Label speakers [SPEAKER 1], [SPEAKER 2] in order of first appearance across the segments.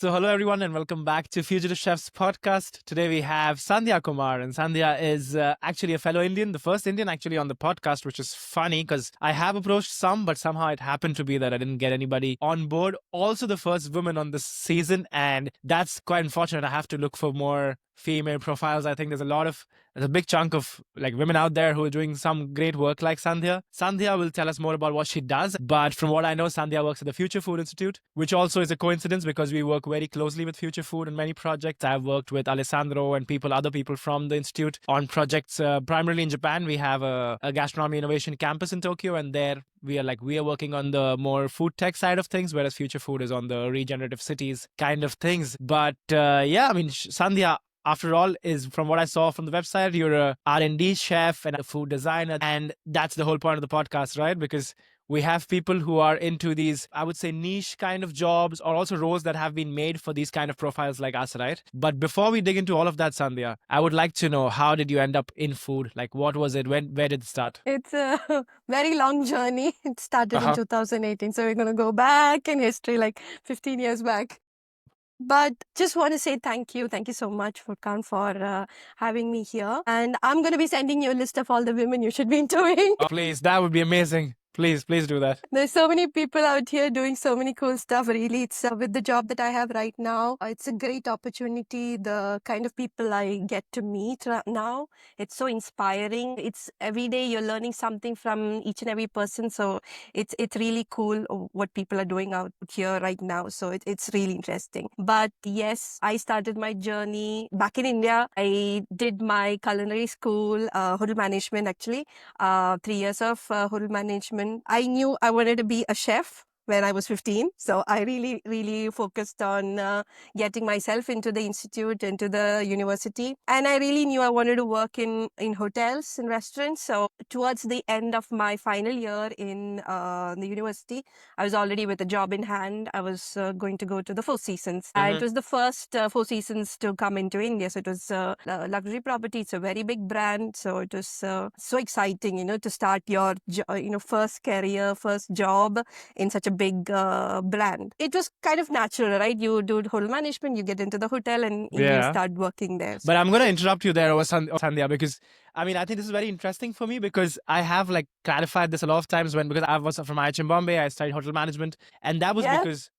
[SPEAKER 1] So, hello everyone, and welcome back to Fugitive Chef's podcast. Today we have Sandhya Kumar, and Sandhya is actually a fellow Indian, the first Indian actually on the podcast, which is funny because I have approached some, but somehow it happened to be that I didn't get anybody on board. Also, the first woman on this season, and that's quite unfortunate. I have to look for more female profiles. I think there's a big chunk of like women out there who are doing some great work like Sandhya. Sandhya will tell us more about what she does, but from what I know, Sandhya works at the Future Food Institute, which also is a coincidence because we work very closely with Future Food in many projects. I've worked with Alessandro and other people from the institute on projects primarily in Japan. We have a gastronomy innovation campus in Tokyo, and there we are working on the more food tech side of things, whereas Future Food is on the regenerative cities kind of things. But Sandhya, after all, is from what I saw from the website, you're a R&D chef and a food designer, and that's the whole point of the podcast, right? Because we have people who are into these, I would say, niche kind of jobs or also roles that have been made for these kind of profiles like us, right? But before we dig into all of that, Sandhya, I would like to know, how did you end up in food? Like, what was it? Where did it start?
[SPEAKER 2] It's a very long journey. It started in 2018. So we're going to go back in history, like 15 years back. But just want to say thank you. Thank you so much, Furqan, for having me here. And I'm going to be sending you a list of all the women you should be interviewing.
[SPEAKER 1] Oh, please, that would be amazing. Please do that.
[SPEAKER 2] There's so many people out here doing so many cool stuff. Really, it's with the job that I have right now, it's a great opportunity. The kind of people I get to meet now, it's so inspiring. It's every day you're learning something from each and every person. So it's really cool what people are doing out here right now. So it's really interesting. But yes, I started my journey back in India. I did my culinary school, hotel management actually, 3 years of hotel management. I knew I wanted to be a chef when I was 15. So I really focused on getting myself into the institute, into the university. And I really knew I wanted to work in hotels and restaurants. So towards the end of my final year in the university, I was already with a job in hand. I was going to go to the Four Seasons. It was the first Four Seasons to come into India. So it was a luxury property. It's a very big brand. So it was so exciting, to start your, first career, first job in such a big brand. It was kind of natural, right? You do hotel management, you get into the hotel, and you start working there.
[SPEAKER 1] But I'm going to interrupt you there, Sandhya, because I think this is very interesting for me because I have like clarified this a lot of times because I was from IHM Bombay, I studied hotel management, and that was because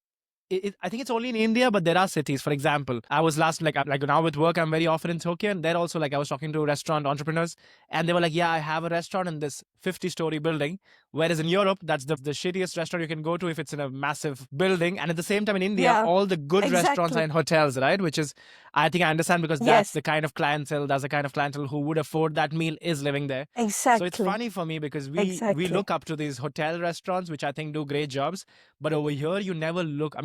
[SPEAKER 1] I think it's only in India, but there are cities. For example, I was last like now with work, I'm very often in Tokyo, and there also I was talking to restaurant entrepreneurs, and they were like, "Yeah, I have a restaurant in this 50-story building." Whereas in Europe, that's the shittiest restaurant you can go to if it's in a massive building. And at the same time, in India, all the good restaurants are in hotels, right? Which is, I think I understand because that's the kind of clientele, who would afford that meal is living there.
[SPEAKER 2] Exactly.
[SPEAKER 1] So it's funny for me because we look up to these hotel restaurants, which I think do great jobs. But over here, you never look.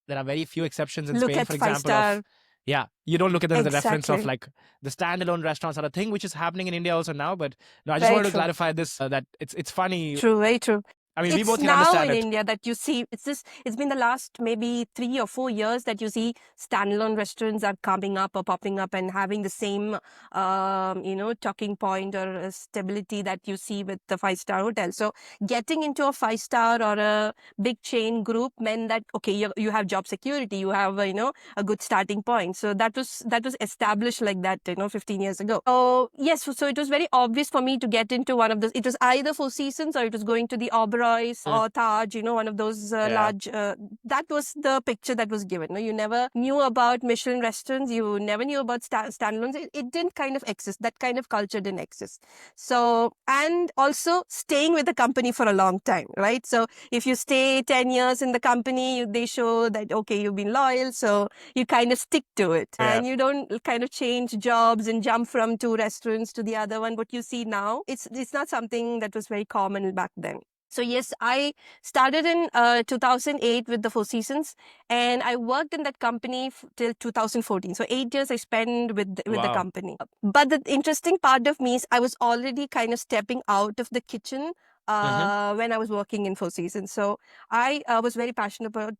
[SPEAKER 1] There are very few exceptions in Spain, for example. You don't look at them as a reference of like the standalone restaurants are a thing, which is happening in India also now. But no, I just wanted to clarify this, that it's funny.
[SPEAKER 2] True, very true.
[SPEAKER 1] We both can
[SPEAKER 2] now
[SPEAKER 1] understand
[SPEAKER 2] in
[SPEAKER 1] it.
[SPEAKER 2] India that you see, it's been the last maybe 3 or 4 years that you see standalone restaurants are coming up or popping up and having the same, talking point or stability that you see with the 5-star hotel. So getting into a 5-star or a big chain group meant that, okay, you have job security, you have, a good starting point. So that was established like that, 15 years ago. Oh, yes. So it was very obvious for me to get into one of those. It was either Four Seasons or it was going to the Oberoi or Taj, one of those large, that was the picture that was given. You never knew about Michelin restaurants. You never knew about standalones. It didn't kind of exist. That kind of culture didn't exist. So, and also staying with the company for a long time, right? So if you stay 10 years in the company, they show that, okay, you've been loyal. So you kind of stick to it and you don't kind of change jobs and jump from 2 restaurants to the other one. What you see now, it's not something that was very common back then. So yes, I started in 2008 with the Four Seasons, and I worked in that company till 2014. So 8 years I spent with the company. But the interesting part of me is I was already kind of stepping out of the kitchen when I was working in Four Seasons. So I was very passionate about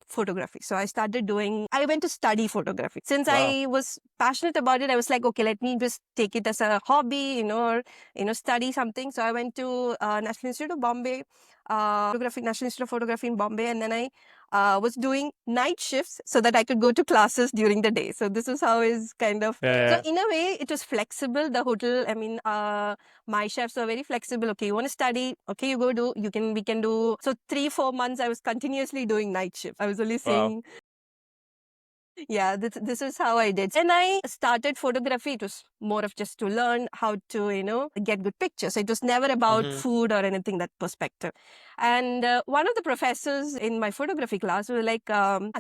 [SPEAKER 2] photography. So I went to study photography. Since I was passionate about it, I was like, okay, let me just take it as a hobby, or, study something. So I went to National Institute of Bombay, National Institute of Photography in Bombay. And then was doing night shifts so that I could go to classes during the day. So this is how is kind of. So in a way, it was flexible. The hotel, I mean, my chefs are very flexible. Okay, you want to study? Okay, you go do. We can do. So 3-4 months, I was continuously doing night shift. I was only saying. Yeah, this is how I did. And I started photography. It was more of just to learn how to, get good pictures. It was never about food or anything, that perspective. And one of the professors in my photography class was like,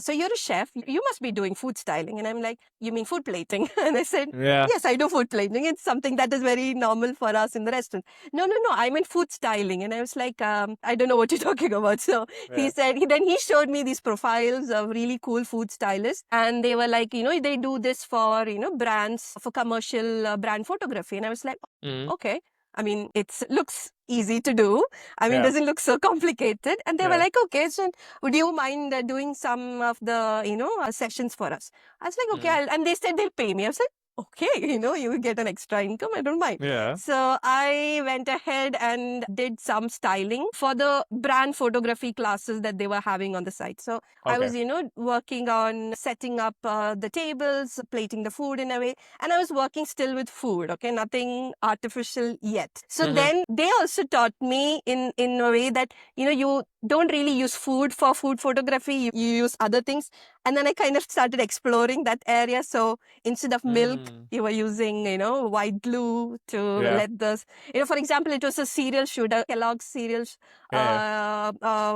[SPEAKER 2] so you're a chef, you must be doing food styling. And I'm like, you mean food plating? And I said, yes, I do food plating. It's something that is very normal for us in the restaurant. No, I meant food styling. And I was like, I don't know what you're talking about. So he said, then he showed me these profiles of really cool food stylists. And they were like, they do this for, brands, for commercial brand photography. And I was like, okay. I mean, it looks easy to do. I mean, it doesn't look so complicated. And they were like, okay, so would you mind doing some of the, sessions for us? I was like, okay. And they said they'll pay me. I was like, okay, you get an extra income. I don't mind. So I went ahead and did some styling for the brand photography classes that they were having on the site. So I was, working on setting up the tables, plating the food in a way. And I was working still with food, okay, nothing artificial yet. So then they also taught me in a way that, you don't really use food for food photography, you use other things. And then I kind of started exploring that area. So instead of milk, you were using, white glue to let the, for example, it was a cereal shoot, a Kellogg's cereal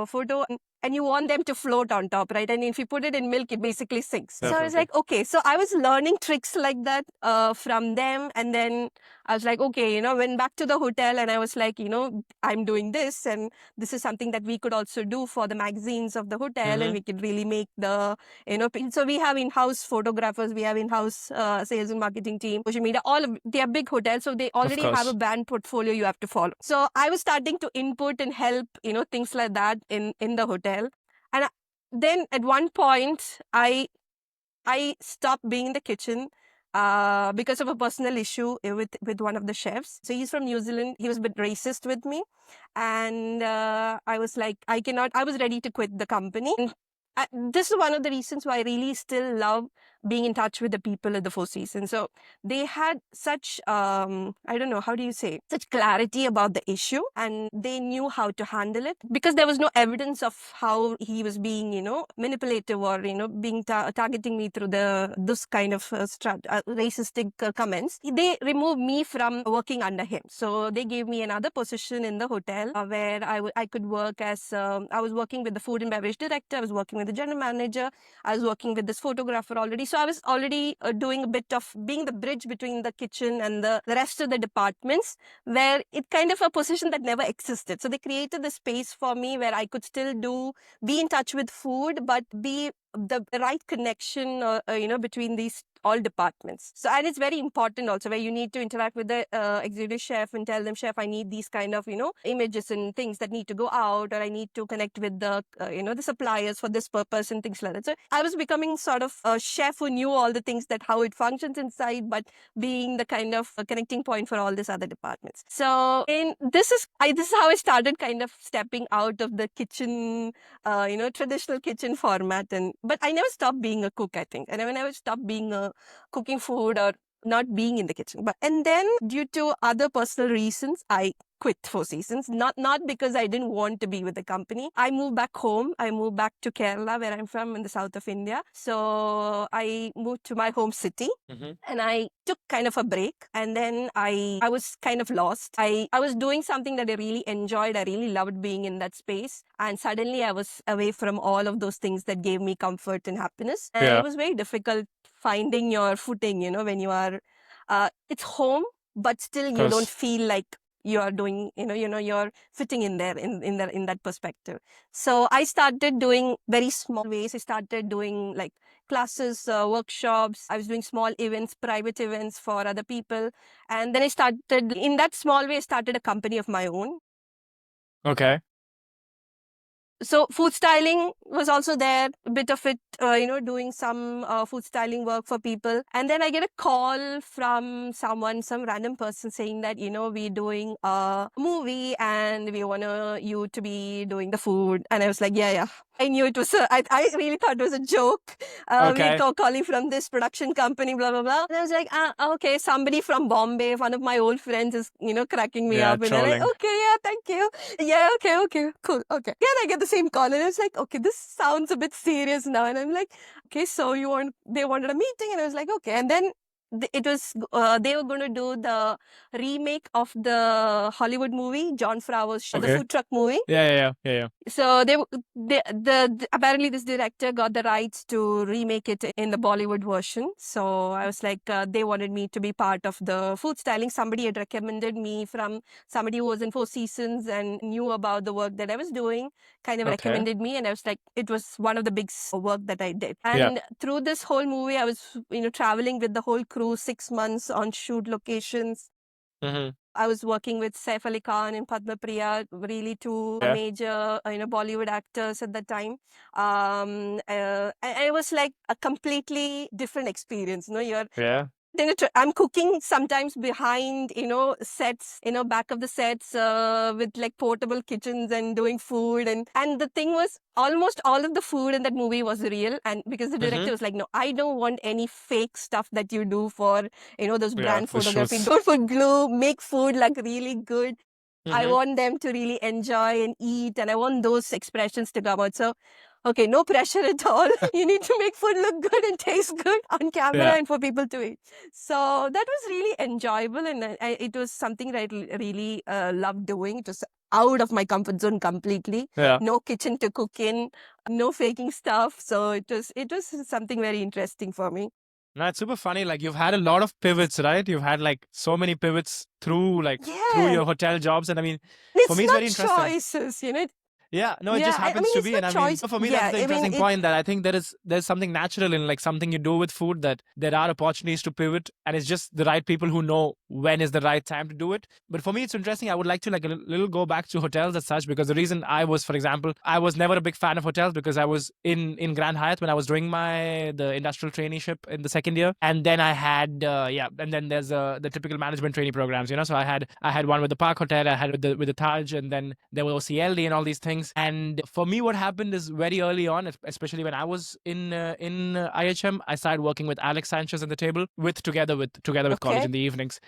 [SPEAKER 2] photo. And you want them to float on top, right? And if you put it in milk, it basically sinks. Definitely. So I was like, okay. So I was learning tricks like that from them. And then I was like, okay, went back to the hotel and I was like, I'm doing this. And this is something that we could also do for the magazines of the hotel. And we could really make the, so we have in-house photographers, we have in-house sales and marketing team, social media, they are big hotels. So they already have a brand portfolio you have to follow. So I was starting to input and help, things like that in the hotel. And then at one point, I stopped being in the kitchen because of a personal issue with one of the chefs. So he's from New Zealand. He was a bit racist with me. And I was like, I was ready to quit the company. And this is one of the reasons why I really still love being in touch with the people at the Four Seasons. So they had such, I don't know, how do you say, such clarity about the issue, and they knew how to handle it because there was no evidence of how he was being, manipulative or, being targeting me through this kind of racistic comments. They removed me from working under him. So they gave me another position in the hotel where I could work as, I was working with the food and beverage director, I was working with the general manager, I was working with this photographer already. So I was already doing a bit of being the bridge between the kitchen and the rest of the departments, where it kind of a position that never existed. So they created the space for me where I could still be in touch with food, but be the right connection, between these all departments. So, and it's very important also where you need to interact with the executive chef and tell them, chef, I need these kind of, images and things that need to go out, or I need to connect with the, the suppliers for this purpose and things like that. So I was becoming sort of a chef who knew all the things that how it functions inside, but being the kind of connecting point for all these other departments. So this is how I started kind of stepping out of the kitchen, traditional kitchen format. But I never stopped being a cook, I think. And I never stopped being cooking food or not being in the kitchen. And then due to other personal reasons, I quit Four Seasons. Not because I didn't want to be with the company. I moved back home. I moved back to Kerala, where I'm from, in the south of India. So I moved to my home city and I took kind of a break. And then I was kind of lost. I was doing something that I really enjoyed. I really loved being in that space. And suddenly I was away from all of those things that gave me comfort and happiness. And it was very difficult finding your footing, when you are, it's home, but still you don't feel like you are doing, you're fitting in there in that perspective. So I started doing very small ways. I started doing like classes, workshops. I was doing small events, private events for other people. And then I started, in that small way, I started a company of my own.
[SPEAKER 1] Okay.
[SPEAKER 2] So food styling was also there, a bit of it, doing some food styling work for people. And then I get a call from some random person saying that, we're doing a movie and we want you to be doing the food. And I was like, yeah. I knew it was, I really thought it was a joke.
[SPEAKER 1] Okay.
[SPEAKER 2] We're calling from this production company, blah, blah, blah. And I was like, okay, somebody from Bombay, one of my old friends is, cracking me
[SPEAKER 1] Yeah,
[SPEAKER 2] up. And I'm like,
[SPEAKER 1] trolling.
[SPEAKER 2] okay, yeah, thank you. Yeah, okay, cool, okay. Then I get the same call and I was like, okay, this sounds a bit serious now. And I'm like, okay, so they wanted a meeting, and I was like, okay. And then it was, they were going to do the remake of the Hollywood movie, John Favreau's, the
[SPEAKER 1] Okay.
[SPEAKER 2] food truck movie.
[SPEAKER 1] Yeah.
[SPEAKER 2] So apparently this director got the rights to remake it in the Bollywood version. So I was like, they wanted me to be part of the food styling. Somebody had recommended me from somebody who was in Four Seasons and knew about the work that I was doing, kind of
[SPEAKER 1] Okay.
[SPEAKER 2] recommended me. And I was like, it was one of the big work that I did.
[SPEAKER 1] Yeah.
[SPEAKER 2] And through this whole movie, I was, traveling with the whole crew 6 months on shoot locations.
[SPEAKER 1] Mm-hmm.
[SPEAKER 2] I was working with Saif Ali Khan and Padma Priya, really two
[SPEAKER 1] Yeah.
[SPEAKER 2] major, Bollywood actors at the time. It was like a completely different experience.
[SPEAKER 1] Yeah.
[SPEAKER 2] Then I'm cooking sometimes behind, sets, back of the sets, with like portable kitchens and doing food. And the thing was, almost all of the food in that movie was real. And because the director was like, no, I don't want any fake stuff that you do for, those brand photography.
[SPEAKER 1] visuals.
[SPEAKER 2] Don't put glue, make food like really good. I
[SPEAKER 1] Mm-hmm.
[SPEAKER 2] want them to really enjoy and eat, and I want those expressions to come out. So, okay, no pressure at all. You need to make food look good and taste good on camera
[SPEAKER 1] Yeah.
[SPEAKER 2] and for people to eat. So that was really enjoyable, and it was something that I really loved doing. It was out of my comfort zone completely.
[SPEAKER 1] Yeah.
[SPEAKER 2] No kitchen to cook in, no faking stuff. So it was something very interesting for me.
[SPEAKER 1] No, it's super funny. Like you've had a lot of pivots, right? You've had like so many pivots through your hotel jobs, and I mean, for
[SPEAKER 2] It's
[SPEAKER 1] me, it's
[SPEAKER 2] not
[SPEAKER 1] very interesting.
[SPEAKER 2] choices,
[SPEAKER 1] Yeah, no, it
[SPEAKER 2] Yeah,
[SPEAKER 1] just happens to
[SPEAKER 2] it's
[SPEAKER 1] be,
[SPEAKER 2] not
[SPEAKER 1] and I mean,
[SPEAKER 2] choice.
[SPEAKER 1] for me,
[SPEAKER 2] Yeah,
[SPEAKER 1] that's the
[SPEAKER 2] I mean,
[SPEAKER 1] interesting point that I think there's something natural in like something you do with food, that there are opportunities to pivot, and it's just the right people who know when is the right time to do it. But for me, it's interesting. I would like to like a little go back to hotels as such, because the reason I was, for example, I was never a big fan of hotels because I was in Grand Hyatt when I was doing the industrial traineeship in the second year, and then I had and then there's the typical management trainee programs, So I had one with the Park Hotel, I had with the Taj, and then there was OCLD and all these things. And for me, what happened is very early on, especially when I was in IHM, I started working with Alex Sanchez at the table together with college in the evenings,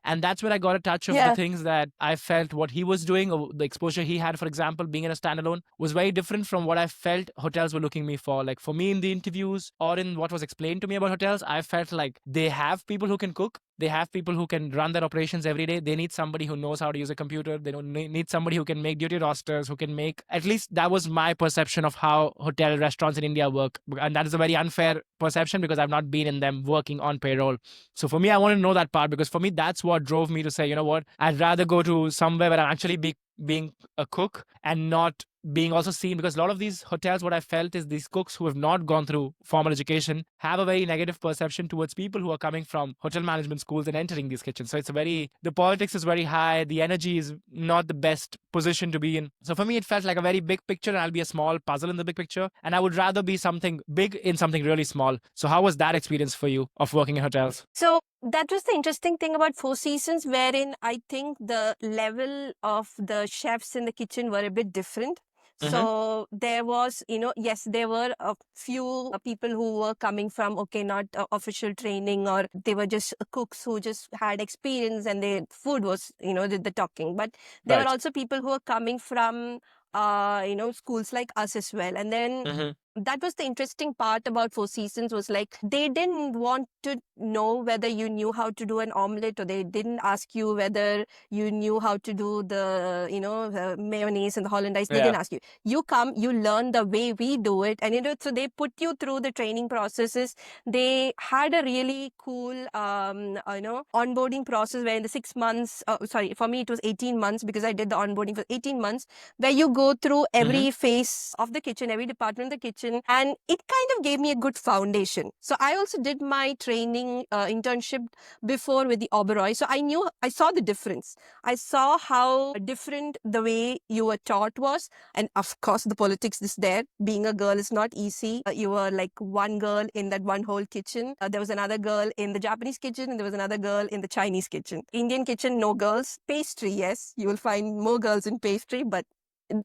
[SPEAKER 1] and that's when I got a touch of the things that I felt what he was doing, or the exposure he had. For example, being in a standalone was very different from what I felt hotels were looking me for. Like for me, in the interviews or in what was explained to me about hotels, I felt like they have people who can cook. They have people who can run their operations every day. They need somebody who knows how to use a computer. They don't need somebody who can make duty rosters, who can make, at least that was my perception of how hotel restaurants in India work. And that is a very unfair perception because I've not been in them working on payroll. So for me, I want to know that part, because for me, that's what drove me to say, you know what, I'd rather go to somewhere where I'm actually being a cook and not being also seen, because a lot of these hotels, what I felt is these cooks who have not gone through formal education have a very negative perception towards people who are coming from hotel management schools and entering these kitchens. So the politics is very high, the energy is not the best position to be in. So for me, it felt like a very big picture, and I'll be a small puzzle in the big picture, and I would rather be something big in something really small. So how was that experience for you of working in hotels?
[SPEAKER 2] So that was the interesting thing about Four Seasons, wherein I think the level of the chefs in the kitchen were a bit different. So there was, yes, there were a few people who were coming from, not official training, or they were just cooks who just had experience and their food was, did the talking. But there were also people who were coming from, schools like us as well. And then that was the interesting part about Four Seasons, was like they didn't want to know whether you knew how to do an omelette, or they didn't ask you whether you knew how to do the the mayonnaise and the hollandaise. They didn't ask you. You come, you learn the way we do it, and so they put you through the training processes. They had a really cool onboarding process where in the 6 months, for me it was 18 months, because I did the onboarding for 18 months, where you go through every phase of the kitchen, every department of the kitchen, and it kind of gave me a good foundation. So I also did my training internship before with the Oberoi. So I saw the difference. I saw how different the way you were taught was. And of course, the politics is there. Being a girl is not easy. You were like one girl in that one whole kitchen. There was another girl in the Japanese kitchen, and there was another girl in the Chinese kitchen. Indian kitchen, no girls. Pastry, yes, you will find more girls in pastry, but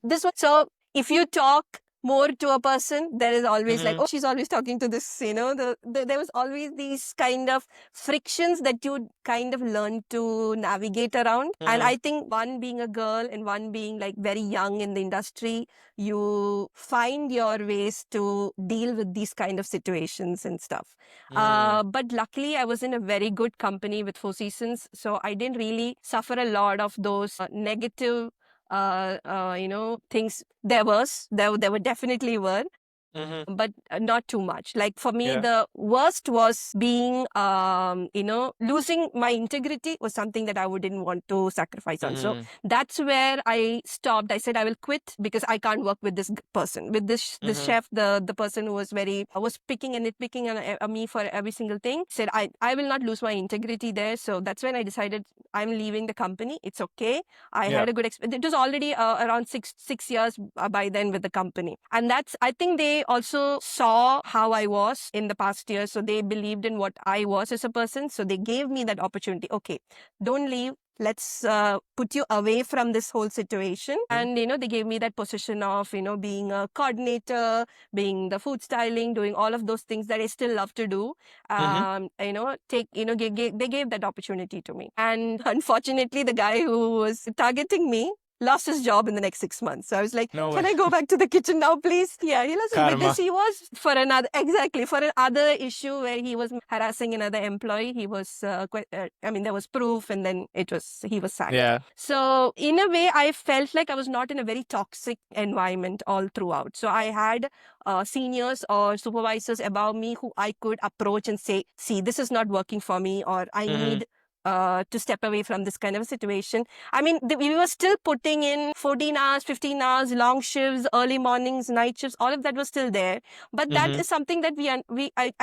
[SPEAKER 2] this one. So if you talk more to a person, there is always like,
[SPEAKER 1] Mhm.
[SPEAKER 2] oh, she's always talking to this, there was always these kind of frictions that you kind of learn to navigate around. And
[SPEAKER 1] Mhm.
[SPEAKER 2] I think one being a girl and one being like very young in the industry, you find your ways to deal with these kind of situations and stuff.
[SPEAKER 1] Mm.
[SPEAKER 2] But luckily, I was in a very good company with Four Seasons, so I didn't really suffer a lot of those negative things. There were definitely were,
[SPEAKER 1] Mhm.
[SPEAKER 2] but not too much. Like for me,
[SPEAKER 1] Yeah.
[SPEAKER 2] the worst was being, losing my integrity was something that I wouldn't want to sacrifice on. So
[SPEAKER 1] Mhm.
[SPEAKER 2] that's where I stopped. I said I will quit because I can't work with this person, with this
[SPEAKER 1] Mhm.
[SPEAKER 2] chef, the person who was was picking and nitpicking on me for every single thing. Said I will not lose my integrity there. So that's when I decided I'm leaving the company. It's okay. I
[SPEAKER 1] Yeah.
[SPEAKER 2] had a good experience. It was already around six years by then with the company, and that's, I think they also saw how I was in the past year, so they believed in what I was as a person. So they gave me that opportunity. Okay, don't leave. Let's put you away from this whole situation.
[SPEAKER 1] Mhm.
[SPEAKER 2] And they gave me that position of being a coordinator, being the food styling, doing all of those things that I still love to do.
[SPEAKER 1] Mhm.
[SPEAKER 2] They gave that opportunity to me. And unfortunately, the guy who was targeting me lost his job in the next 6 months. So I was like,
[SPEAKER 1] No way.
[SPEAKER 2] can I go back to the kitchen now, please? Yeah, he lost it because
[SPEAKER 1] Karma.
[SPEAKER 2] he was for another issue where he was harassing another employee. He was, there was proof, and then he was sacked.
[SPEAKER 1] Yeah.
[SPEAKER 2] So in a way, I felt like I was not in a very toxic environment all throughout. So I had seniors or supervisors above me who I could approach and say, see, this is not working for me, or I
[SPEAKER 1] Mhm.
[SPEAKER 2] need to step away from this kind of a situation. I mean, we were still putting in 14 hours, 15 hours, long shifts, early mornings, night shifts, all of that was still there. But that
[SPEAKER 1] Mhm.
[SPEAKER 2] is something that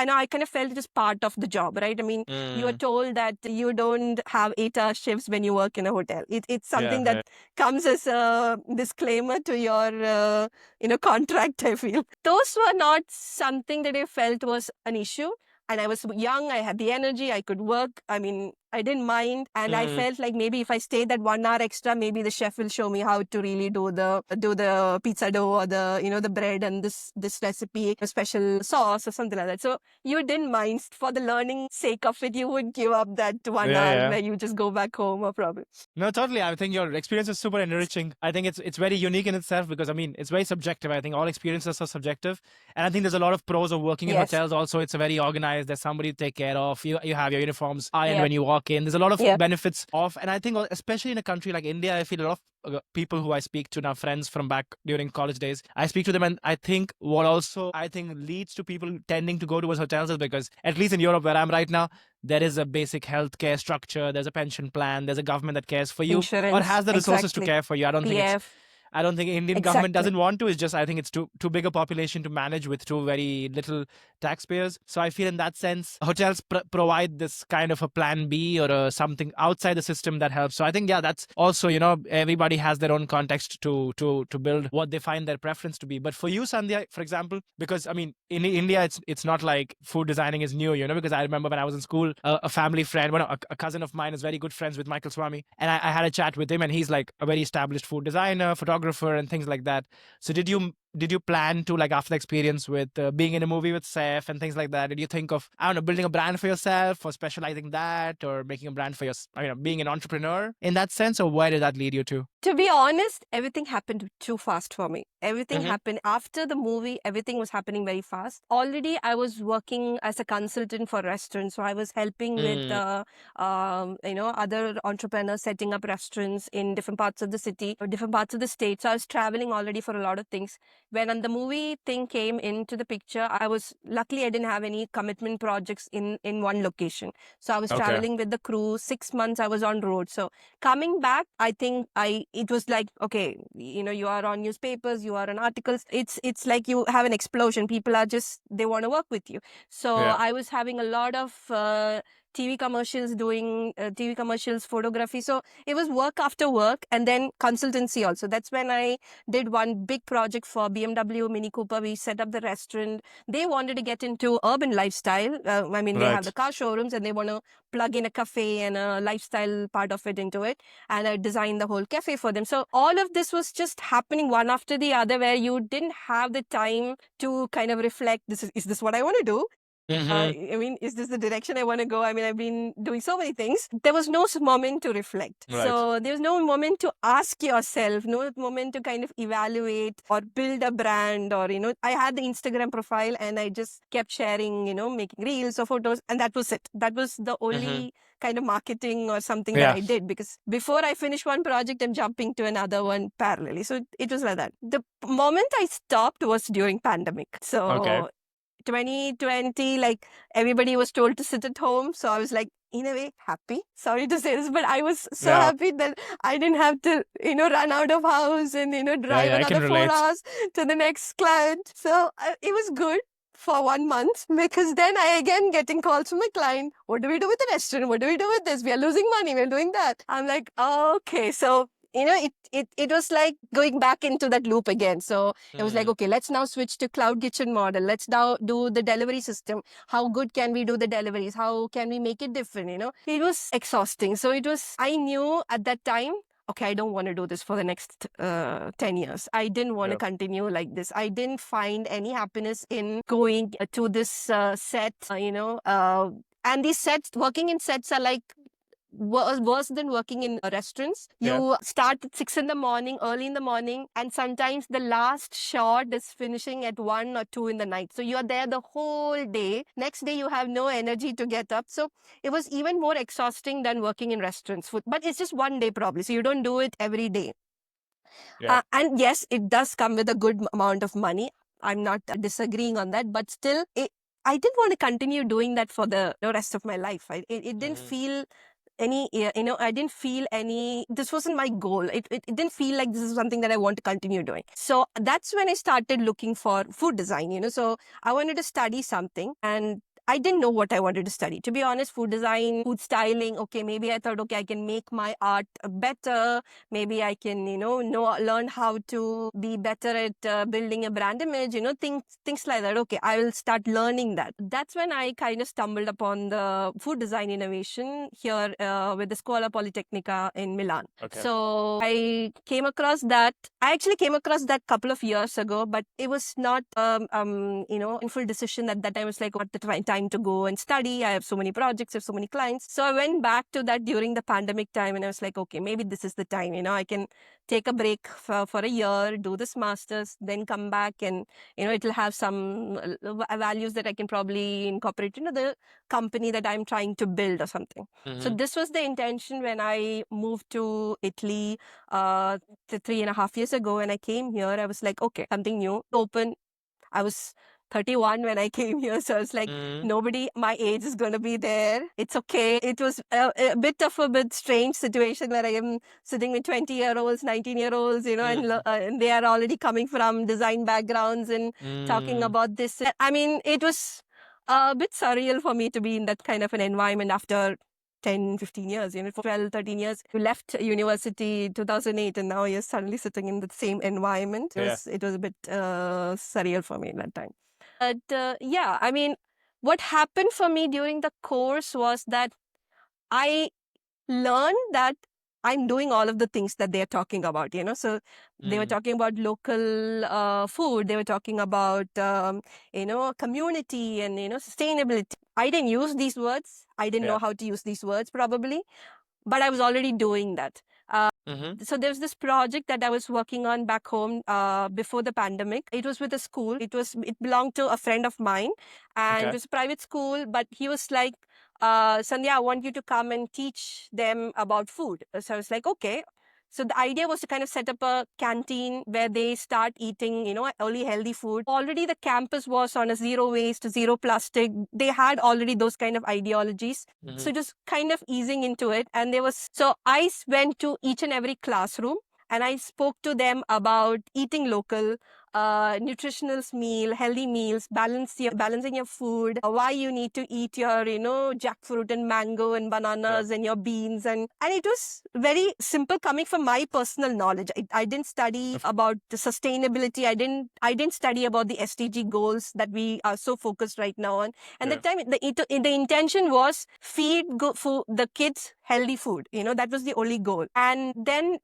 [SPEAKER 2] I know I kind of felt it is part of the job, right? I mean, you are
[SPEAKER 1] Mm.
[SPEAKER 2] told that you don't have 8-hour shifts when you work in a hotel. It's
[SPEAKER 1] Yeah.
[SPEAKER 2] something that
[SPEAKER 1] Yeah.
[SPEAKER 2] comes as a disclaimer to your, contract, I feel. Those were not something that I felt was an issue. And I was young, I had the energy, I could work. I mean, I didn't mind. And I
[SPEAKER 1] Mhm.
[SPEAKER 2] felt like maybe if I stay that 1 hour extra, maybe the chef will show me how to really do the pizza dough, or the bread and this recipe, a special sauce or something like that. So you didn't mind. For the learning sake of it, you would give up that one
[SPEAKER 1] Yeah.
[SPEAKER 2] hour
[SPEAKER 1] Yeah.
[SPEAKER 2] where you just go back home or probably.
[SPEAKER 1] No, totally. I think your experience is super enriching. I think it's very unique in itself because I mean it's very subjective. I think all experiences are subjective, and I think there's a lot of pros of working in
[SPEAKER 2] Yes.
[SPEAKER 1] hotels. Also, it's very organized. There's somebody to take care of. You have your uniforms ironed
[SPEAKER 2] Yep.
[SPEAKER 1] when you walk in. There's a lot of
[SPEAKER 2] Yep.
[SPEAKER 1] benefits of, and I think especially in a country like India, I feel a lot of people who I speak to now, friends from back during college days, I speak to them, and I think what also I think leads to people tending to go towards hotels is because at least in Europe where I'm right now, there is a basic healthcare structure, there's a pension plan, there's a government that cares for you or
[SPEAKER 2] Insurance.
[SPEAKER 1] has the resources to
[SPEAKER 2] Exactly.
[SPEAKER 1] care for you.
[SPEAKER 2] PF.
[SPEAKER 1] I don't think Indian government
[SPEAKER 2] Exactly.
[SPEAKER 1] doesn't want to. It's just I think it's too big a population to manage with too very little taxpayers. So I feel in that sense, hotels provide this kind of a plan B or something outside the system that helps. So I think that's also everybody has their own context to build what they find their preference to be. But for you, Sandhya, for example, because I mean in India it's not like food designing is new, because I remember when I was in school, a family friend, a cousin of mine is very good friends with Michael Swami, and I had a chat with him, and he's like a very established food designer, photographer, and things like that. So did you plan to, like, after the experience with being in a movie with Saif and things like that, did you think of, I don't know, building a brand for yourself or specializing that or making a brand for being an entrepreneur in that sense, or where did that lead you to?
[SPEAKER 2] To be honest, everything happened too fast for me. Everything
[SPEAKER 1] Mm-hmm.
[SPEAKER 2] happened after the movie. Everything was happening very fast. Already, I was working as a consultant for restaurants, so I was helping with other entrepreneurs setting up restaurants in different parts of the city or different parts of the state. So I was traveling already for a lot of things. When the movie thing came into the picture, I was luckily I didn't have any commitment projects in one location. So I was
[SPEAKER 1] Okay.
[SPEAKER 2] traveling with the crew. 6 months I was on road. So coming back, I think it was like, okay, you are on newspapers, you are on articles. It's like you have an explosion. People are just, they want to work with you. So
[SPEAKER 1] Yeah.
[SPEAKER 2] I was having a lot of TV commercials, doing TV commercials, photography. So it was work after work, and then consultancy also. That's when I did one big project for BMW, Mini Cooper. We set up the restaurant. They wanted to get into urban lifestyle. I mean, they have the car showrooms, and they want to plug in a cafe and a lifestyle part of it into it. And I designed the whole cafe for them. So all of this was just happening one after the other, where you didn't have the time to kind of reflect, is this what I want to do? I mean, is this the direction I want to go? I mean, I've been doing so many things. There was no moment to reflect.
[SPEAKER 1] Right.
[SPEAKER 2] So there was no moment to ask yourself, no moment to kind of evaluate or build a brand, or, I had the Instagram profile and I just kept sharing, making reels or photos, and that was it. That was the only kind of marketing or something that I did, because before I finish one project, I'm jumping to another one parallelly. So it was like that. The moment I stopped was during pandemic. So 2020, like, everybody was told to sit at home. So I was like, in a way, happy. Sorry to say this, but I was so happy that I didn't have to, run out of house and, drive another 4 hours to the next client. So it was good for 1 month, because then I again getting calls from my client. What do we do with the restaurant? What do we do with this? We are losing money. We're doing that. I'm like, okay. So it was like going back into that loop again. So it was like, okay, let's now switch to cloud kitchen model. Let's now do the delivery system. How good can we do the deliveries? How can we make it different? It was exhausting. So I knew at that time, okay, I don't want to do this for the next 10 years. I didn't want to continue like this. I didn't find any happiness in going to this set, and these sets, working in sets are like worse than working in restaurants. You start at 6 in the morning, early in the morning, and sometimes the last shot is finishing at 1 or 2 in the night. So you're there the whole day. Next day, you have no energy to get up. So it was even more exhausting than working in restaurants. But it's just one day probably. So you don't do it every day. And yes, it does come with a good amount of money. I'm not disagreeing on that, but still, I didn't want to continue doing that for the rest of my life. It didn't feel any, I didn't feel any, this wasn't my goal. It didn't feel like this is something that I want to continue doing. So that's when I started looking for food design, so I wanted to study something, and I didn't know what I wanted to study. To be honest, food design, food styling, okay, maybe I thought, okay, I can make my art better. Maybe I can, learn how to be better at building a brand image, things like that. Okay, I will start learning that. That's when I kind of stumbled upon the food design innovation here with the Scuola Politecnica in Milan. Okay. So I came across that. I actually came across that a couple of years ago, but it was not, in full decision at that time. I was like, what the time to go and study. I have so many projects, I have so many clients. So I went back to that during the pandemic time, and I was like, okay, maybe this is the time, I can take a break for a year, do this master's, then come back, and, it'll have some values that I can probably incorporate into the company that I'm trying to build or something. So this was the intention when I moved to Italy 3.5 years ago. When I came here, I was like, okay, something new, open. I was 31 when I came here. So I was like, nobody my age is going to be there. It's okay. It was a bit strange situation where I am sitting with 20-year-olds, 19-year-olds, and they are already coming from design backgrounds and talking about this. I mean, it was a bit surreal for me to be in that kind of an environment after 10, 15 years, 12, 13 years. You left university 2008, and now you're suddenly sitting in the same environment. It was a bit surreal for me at that time. But I mean, what happened for me during the course was that I learned that I'm doing all of the things that they're talking about, So they were talking about local food. They were talking about, community and, sustainability. I didn't use these words. I didn't know how to use these words probably, but I was already doing that. So there's this project that I was working on back home before the pandemic. It was with a school. It belonged to a friend of mine, and it was a private school, but he was like, Sandhya, I want you to come and teach them about food. So I was like, okay. So the idea was to kind of set up a canteen where they start eating, early healthy food. Already the campus was on a zero waste, zero plastic. They had already those kind of ideologies. So just kind of easing into it. And so I went to each and every classroom, and I spoke to them about eating local, nutritional meal, healthy meals, balancing your food, why you need to eat your, jackfruit and mango and bananas and your beans. And it was very simple coming from my personal knowledge. I didn't study about the sustainability. I didn't study about the SDG goals that we are so focused right now on. And the time, the intention was feed food, the kids healthy food. That was the only goal. And then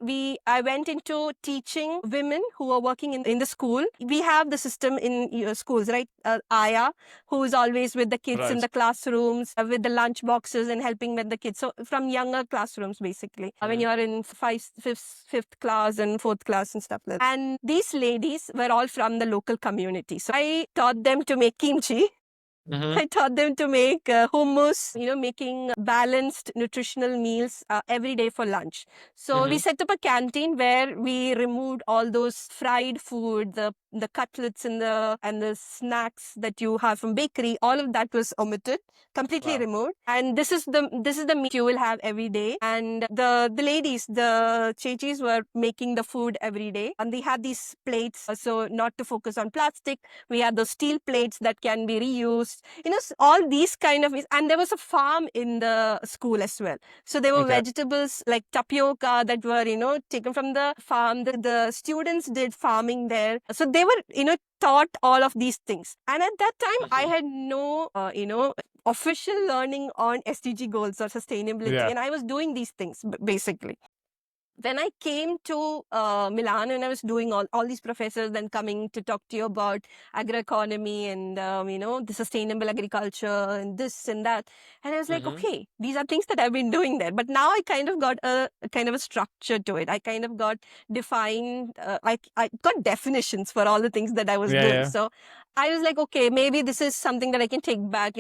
[SPEAKER 2] I went into teaching women who are working in the school. We have the system in schools, right? Aya, who is always with the kids in the classrooms, with the lunch boxes and helping with the kids. So from younger classrooms, basically, when you are in fifth class and fourth class and stuff like that. And these ladies were all from the local community. So I taught them to make kimchi. I taught them to make hummus, making balanced nutritional meals every day for lunch. So we set up a canteen where we removed all those fried food, the cutlets and the snacks that you have from bakery. All of that was omitted, completely removed. And this is the meat you will have every day. And the ladies, the chechis, were making the food every day. And they had these plates, so not to focus on plastic. We had those steel plates that can be reused. All these kind of, and there was a farm in the school as well. So there were vegetables like tapioca that were, taken from the farm. The students did farming there. So they were, taught all of these things. And at that time, I had no, official learning on SDG goals or sustainability. And I was doing these things, basically. When I came to Milan and I was doing all these professors then coming to talk to you about agroeconomy and, the sustainable agriculture and this and that. And I was like, okay, these are things that I've been doing there. But now I kind of got a structure to it. I kind of got defined, I got definitions for all the things that I was doing. So I was like, okay, maybe this is something that I can take back.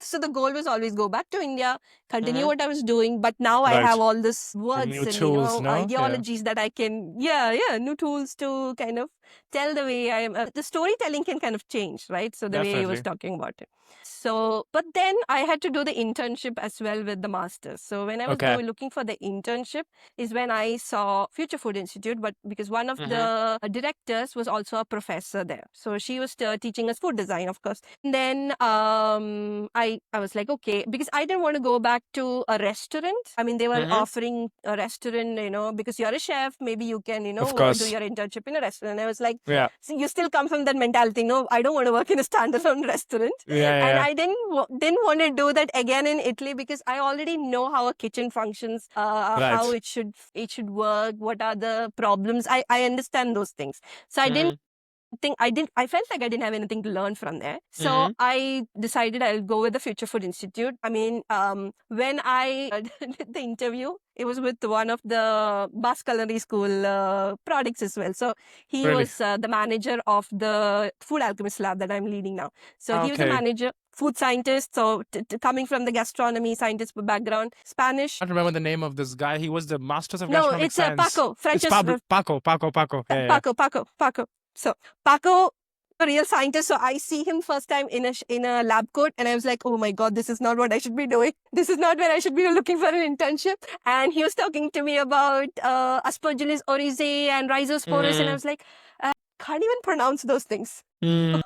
[SPEAKER 2] So the goal was always go back to India, continue what I was doing. But now I have all this words
[SPEAKER 1] new
[SPEAKER 2] and,
[SPEAKER 1] tools,
[SPEAKER 2] ideologies that I can, new tools to kind of tell the way I am. The storytelling can kind of change, right? So the way he was talking about it. So, but then I had to do the internship as well with the masters. So when I was looking for the internship is when I saw Future Food Institute, but because one of the directors was also a professor there. So she was teaching us food design, of course. And then I was like, okay, because I didn't want to go back to a restaurant. I mean, they were offering a restaurant, because you're a chef, maybe you can, do your internship in a restaurant. And I was like, so you still come from that mentality. No, I don't want to work in a standalone restaurant. And I didn't want to do that again in Italy because I already know how a kitchen functions, how it should work, what are the problems. I understand those things. So I felt like I didn't have anything to learn from there. So I decided I'll go with the Future Food Institute. I mean, when I did the interview, it was with one of the Bas Culinary School products as well. So he was the manager of the Food Alchemist Lab that I'm leading now. So he was the manager, food scientist. So coming from the gastronomy scientist background, Spanish.
[SPEAKER 1] I don't remember the name of this guy. He was the Masters of Gastronomic Science.
[SPEAKER 2] No, it's Paco.
[SPEAKER 1] Paco.
[SPEAKER 2] So Paco, a real scientist. So I see him first time in a lab coat, and I was like, oh my God, this is not what I should be doing. This is not where I should be looking for an internship. And he was talking to me about Aspergillus oryzae and Rhizosporus, and I was like, can't even pronounce those things. So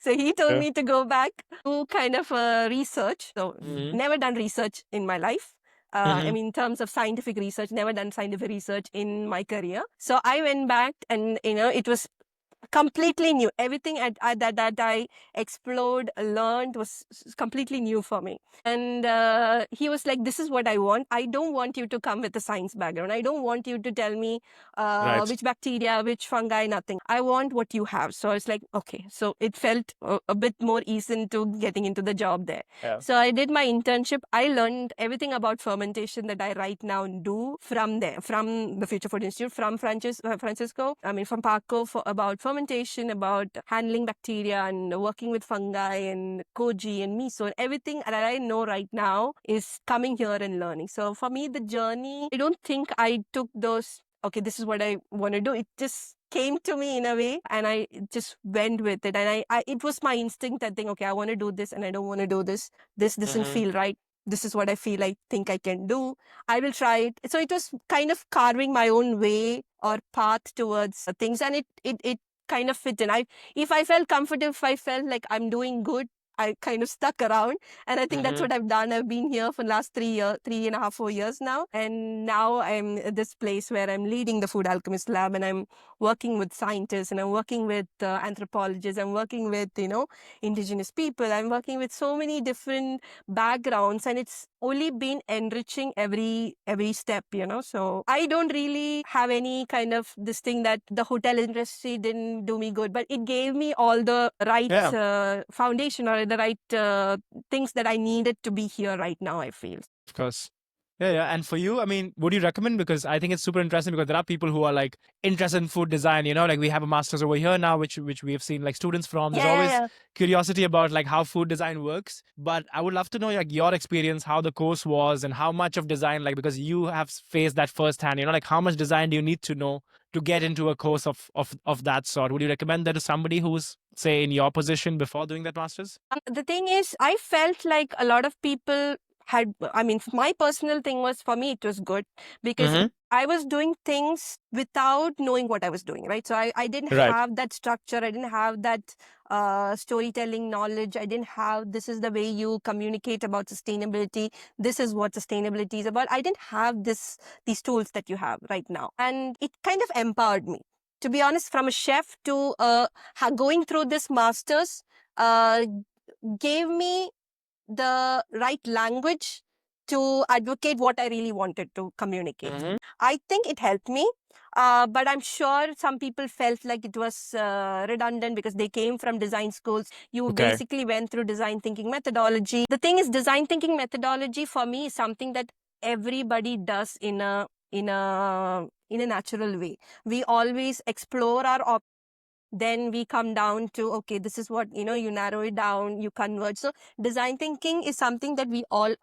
[SPEAKER 2] he told me to go back to kind of research. So never done research in my life. I mean, in terms of scientific research, never done scientific research in my career. So I went back and, it was completely new. Everything that I explored, learned was completely new for me. And he was like, this is what I want. I don't want you to come with a science background. I don't want you to tell me which bacteria, which fungi, nothing. I want what you have. So I was like, okay. So it felt a bit more easy into getting into the job there. So I did my internship. I learned everything about fermentation that I right now do from there, from the Future Food Institute, from Francisco, from Paco, about fermentation, about handling bacteria and working with fungi and koji and miso and everything that I know right now is coming here and learning. So for me, the journey, I don't think I took those, okay, this is what I want to do. It just came to me in a way and I just went with it. And it was my instinct that think, okay, I want to do this and I don't want to do this. This doesn't feel right. This is what I feel I think I can do. I will try it. So it was kind of carving my own way or path towards things. And it kind of fit in. If I felt comfortable, if I felt like I'm doing good, I kind of stuck around. And I think that's what I've done. I've been here for the last 3 years, 3.5, 4 years now. And now I'm at this place where I'm leading the Food Alchemist Lab, and I'm working with scientists, and I'm working with anthropologists. I'm working with, indigenous people. I'm working with so many different backgrounds, and it's only been enriching every step. So I don't really have any kind of this thing that the hotel industry didn't do me good, but it gave me all the right foundation, or the right things that I needed to be here right now, I feel.
[SPEAKER 1] Of course. Yeah, yeah. And for you, I mean, would you recommend? Because I think it's super interesting, because there are people who are like interested in food design, like we have a master's over here now, which we have seen like students from. There's always curiosity about like how food design works. But I would love to know like your experience, how the course was, and how much of design, like, because you have faced that firsthand, like how much design do you need to know to get into a course of that sort? Would you recommend that to somebody who's, say, in your position before doing that master's?
[SPEAKER 2] The thing is, I felt like a lot of people my personal thing was, for me, it was good because I was doing things without knowing what I was doing, right? So I didn't have that structure. I didn't have that storytelling knowledge. I didn't have, this is the way you communicate about sustainability. This is what sustainability is about. I didn't have these tools that you have right now. And it kind of empowered me. To be honest, from a chef to going through this master's gave me the right language to advocate what I really wanted to communicate. I think it helped me. But I'm sure some people felt like it was redundant because they came from design schools. You basically went through design thinking methodology. The thing is, design thinking methodology for me is something that everybody does in a natural way. We always explore our then we come down to, okay, this is what, you narrow it down, you convert. So design thinking is something that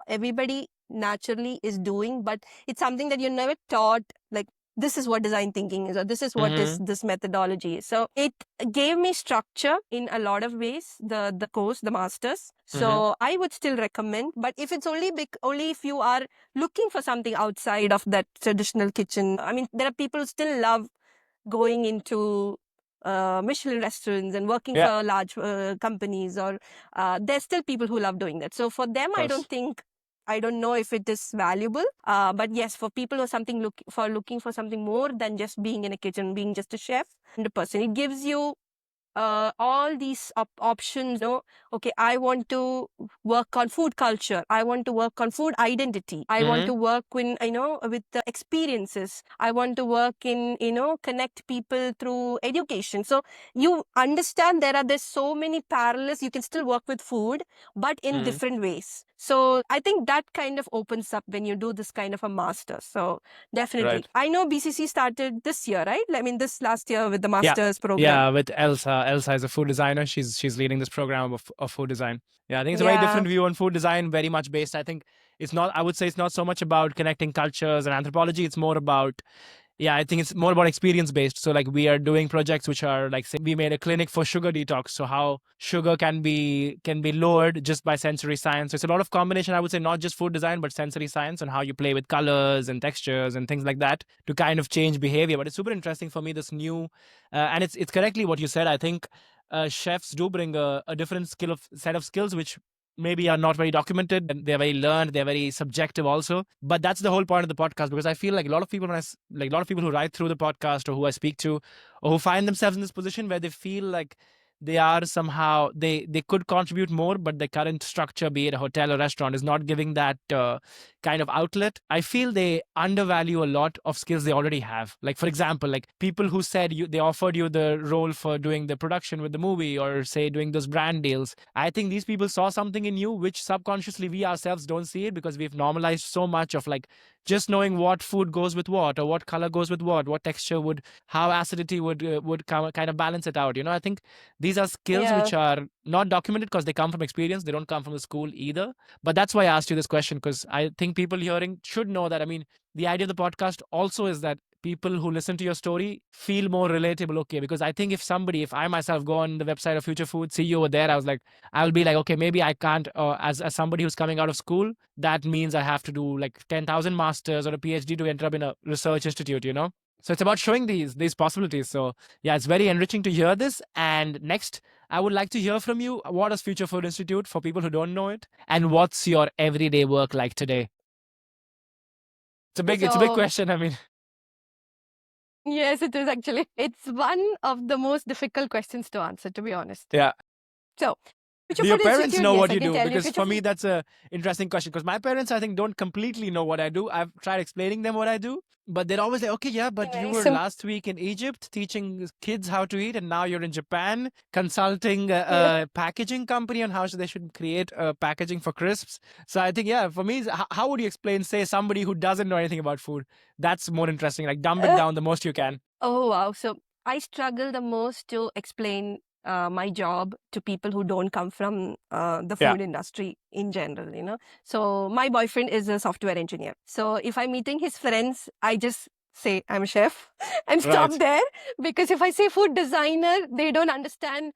[SPEAKER 2] everybody naturally is doing, but it's something that you're never taught, like, this is what design thinking is, or this is what is this methodology is. So it gave me structure in a lot of ways, the course, the master's. So I would still recommend, but if it's only if you are looking for something outside of that traditional kitchen. I mean, there are people who still love going into Michelin restaurants and working for large companies, or there's still people who love doing that. So for them, I don't know if it is valuable. But yes, for people who are looking for something more than just being in a kitchen, being just a chef, 100%, it gives you all these options. Okay, I want to work on food culture. I want to work on food identity. I want to work with the experiences. I want to work in, connect people through education. So you understand there's so many parallels. You can still work with food, but in different ways. So I think that kind of opens up when you do this kind of a master. So definitely. I know BCC started this year, right? I mean, this last year with the master's program.
[SPEAKER 1] Yeah, with Elsa. Elsa is a food designer. She's leading this program of food design. Yeah, I think it's a very different view on food design, very much based. I would say it's not so much about connecting cultures and anthropology. It's more about, I think it's more about experience based. So like we are doing projects which are like, say, we made a clinic for sugar detox. So how sugar can be lowered just by sensory science. So it's a lot of combination, I would say, not just food design, but sensory science, and how you play with colors and textures and things like that to kind of change behavior. But it's super interesting for me, this new, and it's correctly what you said. I think chefs do bring a different set of skills, which maybe are not very documented, and they're very learned, they're very subjective also. But that's the whole point of the podcast, because I feel like a lot of people who write through the podcast, or who I speak to, or who find themselves in this position where they feel like they are somehow, they could contribute more, but the current structure, be it a hotel or restaurant, is not giving that kind of outlet. I feel they undervalue a lot of skills they already have. Like, for example, like people who said they offered you the role for doing the production with the movie, or say doing those brand deals. I think these people saw something in you which subconsciously we ourselves don't see it, because we've normalized so much of like just knowing what food goes with what, or what color goes with what texture would, how acidity would kind of balance it out. I think these are skills which are not documented because they come from experience. They don't come from the school either. But that's why I asked you this question, because I think people hearing should know that. I mean, the idea of the podcast also is that people who listen to your story feel more relatable. Okay, because I think if I myself go on the website of Future Food, see you over there, I'll be like, okay, maybe I can't, as somebody who's coming out of school, that means I have to do like 10,000 masters or a PhD to enter up in a research institute, So it's about showing these possibilities. So yeah, it's very enriching to hear this. And next, I would like to hear from you. What is Future Food Institute for people who don't know it, and what's your everyday work like today? It's a big
[SPEAKER 2] So
[SPEAKER 1] question. I mean,
[SPEAKER 2] yes, it is actually. It's one of the most difficult questions to answer, to be honest.
[SPEAKER 1] yeah.
[SPEAKER 2] So, Future
[SPEAKER 1] Do your
[SPEAKER 2] Food
[SPEAKER 1] parents
[SPEAKER 2] Institute,
[SPEAKER 1] know
[SPEAKER 2] yes,
[SPEAKER 1] what
[SPEAKER 2] I
[SPEAKER 1] you
[SPEAKER 2] can
[SPEAKER 1] do?
[SPEAKER 2] tell you.
[SPEAKER 1] Because
[SPEAKER 2] Future
[SPEAKER 1] for me,
[SPEAKER 2] Food,
[SPEAKER 1] that's a interesting question. Because my parents, I think, don't completely know what I do. I've tried explaining them what I do, but they're always like, "Okay, yeah, but you
[SPEAKER 2] very
[SPEAKER 1] were
[SPEAKER 2] simple.
[SPEAKER 1] last week in Egypt teaching kids how to eat, and now you're in Japan consulting
[SPEAKER 2] Yeah.
[SPEAKER 1] a packaging company on how they should create packaging for crisps." So I think, yeah, for me, how would you explain, say, somebody who doesn't know anything about food? That's more interesting. Like, dumb it
[SPEAKER 2] Uh,
[SPEAKER 1] down the most you can.
[SPEAKER 2] oh, wow. So, I struggle the most to explain my job to people who don't come from the
[SPEAKER 1] Yeah.
[SPEAKER 2] food industry in general, you know. So, my boyfriend is a software engineer. So, if I'm meeting his friends, I just say I'm a chef and stop
[SPEAKER 1] Right.
[SPEAKER 2] there, because if I say food designer, they don't understand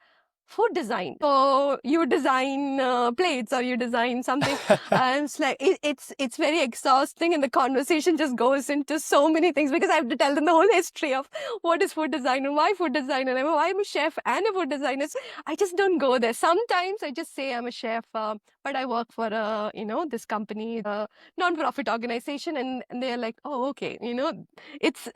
[SPEAKER 2] food design. So you design plates or you design something. And it's like it's very exhausting, and the conversation just goes into so many things, because I have to tell them the whole history of what is food design and why food design, and why I'm a chef and a food designer. So I just don't go there. Sometimes I just say I'm a chef, but I work for this company, non-profit organization, and they're like, oh, okay, it's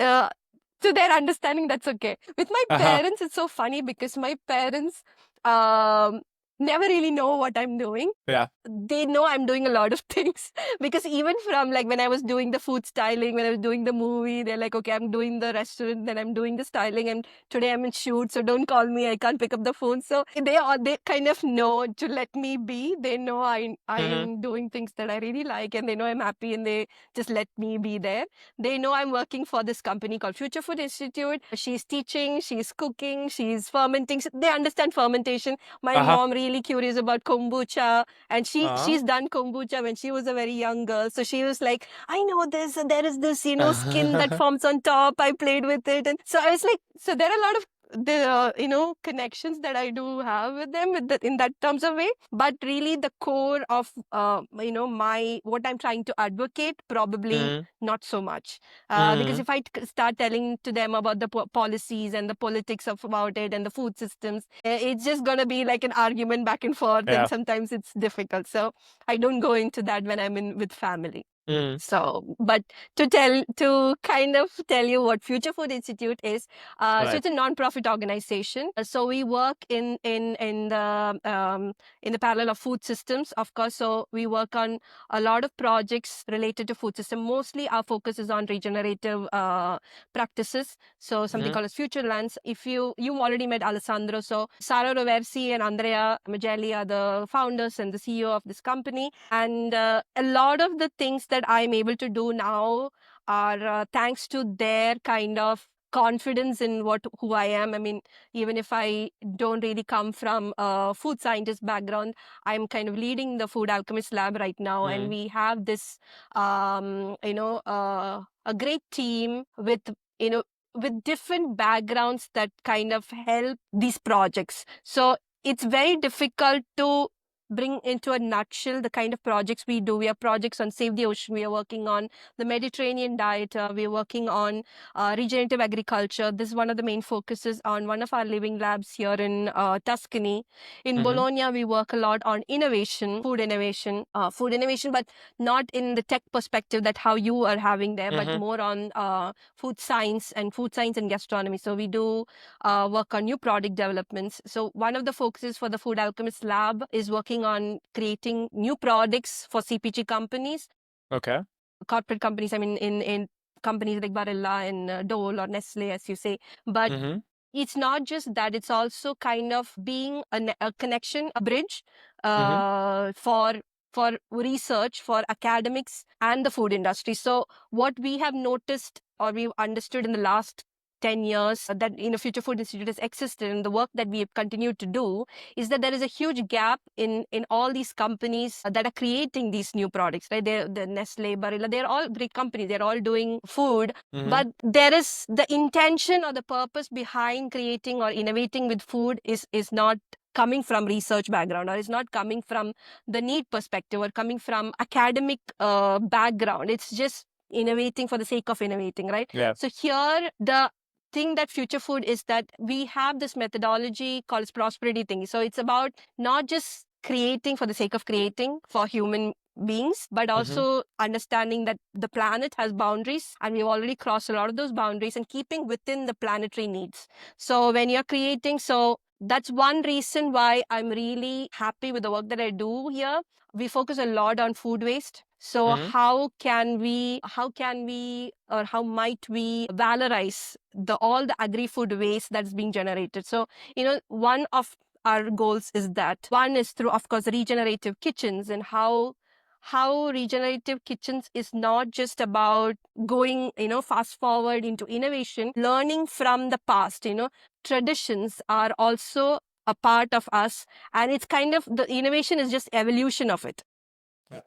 [SPEAKER 2] to their understanding, that's okay. With my
[SPEAKER 1] Uh-huh.
[SPEAKER 2] parents, it's so funny, because my parents um, never really know what I'm doing.
[SPEAKER 1] Yeah.
[SPEAKER 2] They know I'm doing a lot of things, because even from like when I was doing the food styling, when I was doing the movie, they're like, okay, I'm doing the restaurant, then I'm doing the styling, and today I'm in shoot, so don't call me, I can't pick up the phone. So they kind of know to let me be. They know
[SPEAKER 1] Mm-hmm.
[SPEAKER 2] I'm doing things that I really like, and they know I'm happy, and they just let me be there. They know I'm working for this company called Future Food Institute. She's teaching, she's cooking, she's fermenting. So they understand fermentation. My
[SPEAKER 1] Uh-huh.
[SPEAKER 2] mom really curious about kombucha, and
[SPEAKER 1] Uh-huh.
[SPEAKER 2] she's done kombucha when she was a very young girl. So she was like, I know this, and there is this, skin that forms on top. I played with it. And so I was like, so there are a lot of connections that I do have with them in that terms of way. But really the core of my what I'm trying to advocate, probably
[SPEAKER 1] Mm-hmm.
[SPEAKER 2] not so much, because
[SPEAKER 1] Mm-hmm.
[SPEAKER 2] if I start telling to them about the policies and the politics of about it and the food systems, it's just gonna be like an argument back and forth, and
[SPEAKER 1] Yeah.
[SPEAKER 2] sometimes it's difficult. So I don't go into that when I'm in with family.
[SPEAKER 1] Mm-hmm.
[SPEAKER 2] So, but to kind of tell you what Future Food Institute is, so
[SPEAKER 1] Right.
[SPEAKER 2] it's a non-profit organization. So we work in the parallel of food systems, of course. So we work on a lot of projects related to food system. Mostly our focus is on regenerative practices. So something
[SPEAKER 1] Mm-hmm.
[SPEAKER 2] called as Future Lands. If you already met Alessandro, so Sara Roversi and Andrea Magelli are the founders and the CEO of this company, and a lot of the things that I'm able to do now are thanks to their kind of confidence in who I am. I mean, even if I don't really come from a food scientist background, I'm kind of leading the Food Alchemist Lab right now, and
[SPEAKER 1] Mm-hmm.
[SPEAKER 2] we have this a great team with with different backgrounds that kind of help these projects. So it's very difficult to bring into a nutshell the kind of projects we do. We have projects on Save the Ocean. We are working on the Mediterranean diet. We are working on regenerative agriculture. This is one of the main focuses on one of our living labs here in Tuscany. In
[SPEAKER 1] Mm-hmm.
[SPEAKER 2] Bologna, we work a lot on food innovation, but not in the tech perspective that how you are having there, but
[SPEAKER 1] Mm-hmm.
[SPEAKER 2] more on food science and gastronomy. So we do work on new product developments. So one of the focuses for the Food Alchemist Lab is working on creating new products for CPG companies,
[SPEAKER 1] Okay.
[SPEAKER 2] corporate companies. I mean, in companies like Barilla and Dole or Nestle, as you say. But
[SPEAKER 1] Mm-hmm.
[SPEAKER 2] it's not just that, it's also kind of being a connection, a bridge
[SPEAKER 1] Mm-hmm.
[SPEAKER 2] for research, for academics and the food industry. So what we have noticed or we've understood in the last 10 years that Future Food Institute has existed, and the work that we have continued to do, is that there is a huge gap in all these companies that are creating these new products, right? The Nestle, Barilla, they're all great companies. They're all doing food,
[SPEAKER 1] Mm-hmm.
[SPEAKER 2] but there is the intention or the purpose behind creating or innovating with food is not coming from research background, or is not coming from the need perspective, or coming from academic background. It's just innovating for the sake of innovating, right?
[SPEAKER 1] Yeah.
[SPEAKER 2] So here, the thing that Future Food is that we have this methodology called prosperity thinking. So it's about not just creating for the sake of creating for human beings, but also understanding that the planet has boundaries and we've already crossed a lot of those boundaries and keeping within the planetary needs. So when you're creating, so that's one reason why I'm really happy with the work that I do here. We focus a lot on food waste. So how can we, or how might we valorize all the agri-food waste that's being generated? So, one of our goals is that one is through, of course, regenerative kitchens, and how regenerative kitchens is not just about going, fast forward into innovation, learning from the past. Traditions are also a part of us, and it's kind of, the innovation is just evolution of it.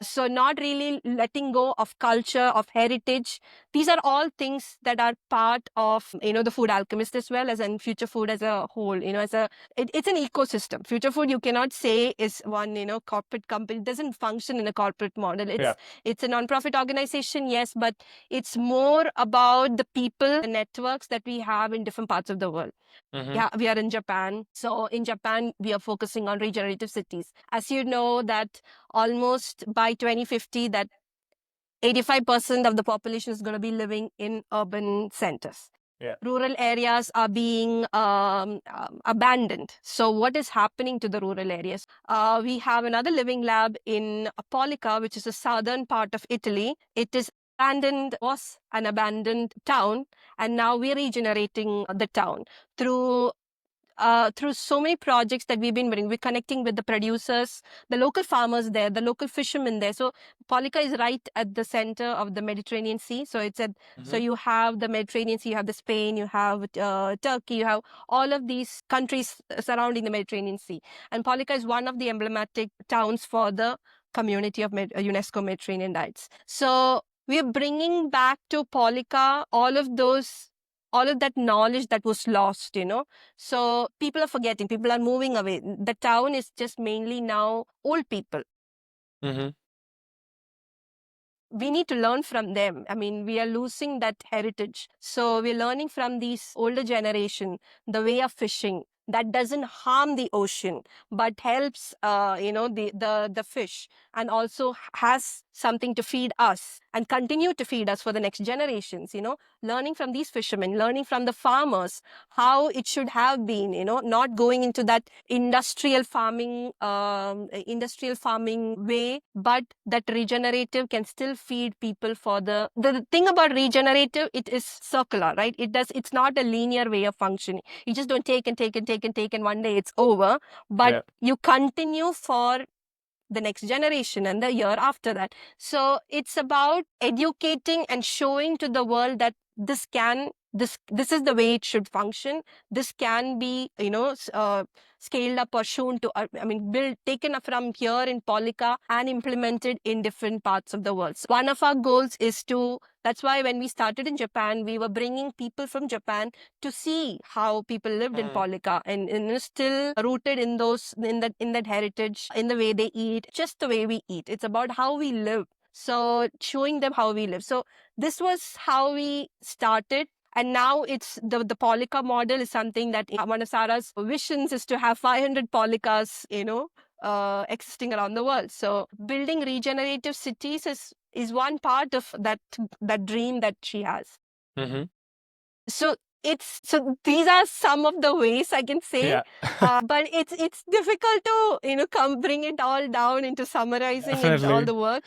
[SPEAKER 2] So not really letting go of culture, of heritage. These are all things that are part of, the Food Alchemist as well as in Future Food as a whole. It's an ecosystem. Future Food, you cannot say is one, corporate company. It doesn't function in a corporate model. It's a non-profit organization, yes, but it's more about the people, the networks that we have in different parts of the world. Yeah, we are in Japan. So in Japan, we are focusing on regenerative cities. As you know, that almost by 2050, that 85% of the population is going to be living in urban centers. Rural areas are being abandoned. So what is happening to the rural areas? We have another living lab in Polica, which is the southern part of Italy. It is was an abandoned town, and now we're regenerating the town through so many projects that we've been doing. We're connecting with the producers, the local farmers there, the local fishermen there. So Polica is right at the center of the Mediterranean Sea. So it's so you have the Mediterranean Sea, you have the Spain, you have Turkey, you have all of these countries surrounding the Mediterranean Sea. And Polica is one of the emblematic towns for the community of UNESCO Mediterranean Diets. So we're bringing back to Polica all of that knowledge that was lost, So people are forgetting, people are moving away. The town is just mainly now old people. We need to learn from them. I mean, we are losing that heritage. So we're learning from these older generation, the way of fishing that doesn't harm the ocean, but helps, the fish, and also has something to feed us and continue to feed us for the next generations, learning from these fishermen, learning from the farmers, how it should have been, not going into that industrial farming way, but that regenerative can still feed people for the thing about regenerative, it is circular, right? It's not a linear way of functioning. You just don't take and take and take and take, and one day it's over, but you continue for the next generation and the year after that. So it's about educating and showing to the world that this is the way it should function. This can be, scaled up or shown to, taken up from here in Polica and implemented in different parts of the world. So one of our goals is that's why when we started in Japan, we were bringing people from Japan to see how people lived in Polica, and still rooted in that heritage, in the way they eat, just the way we eat. It's about how we live. So showing them how we live. So this was how we started. And now it's the Polica model is something that one of Sarah's visions is to have 500 Policas, existing around the world. So building regenerative cities is one part of that dream that she has. So these are some of the ways I can say, but it's difficult to bring it all down into summarizing all the work.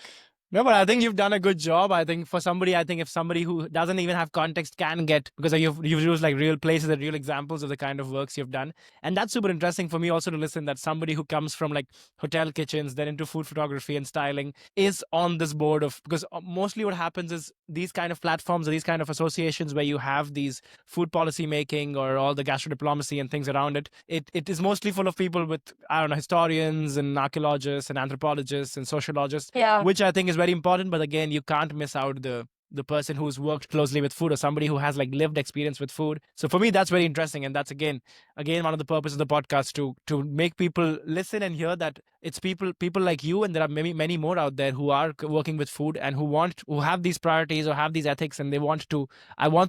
[SPEAKER 1] No, but I think you've done a good job. I think if somebody who doesn't even have context can get, because you've used like real places and real examples of the kind of works you've done. And that's super interesting for me also to listen that somebody who comes from like hotel kitchens, then into food photography and styling is on this board of, because mostly what happens is these kind of platforms or these kind of associations where you have these food policy making or all the gastro diplomacy and things around it, it is mostly full of people with, I don't know, historians and archaeologists and anthropologists and sociologists, which I think is very important. But again, you can't miss out the the person who's worked closely with food or somebody who has like lived experience with food. So for me, that's very interesting. And that's again, one of the purposes of the podcast to make people listen and hear that it's people like you, and there are many more out there who are working with food and who have these priorities or have these ethics, and I want to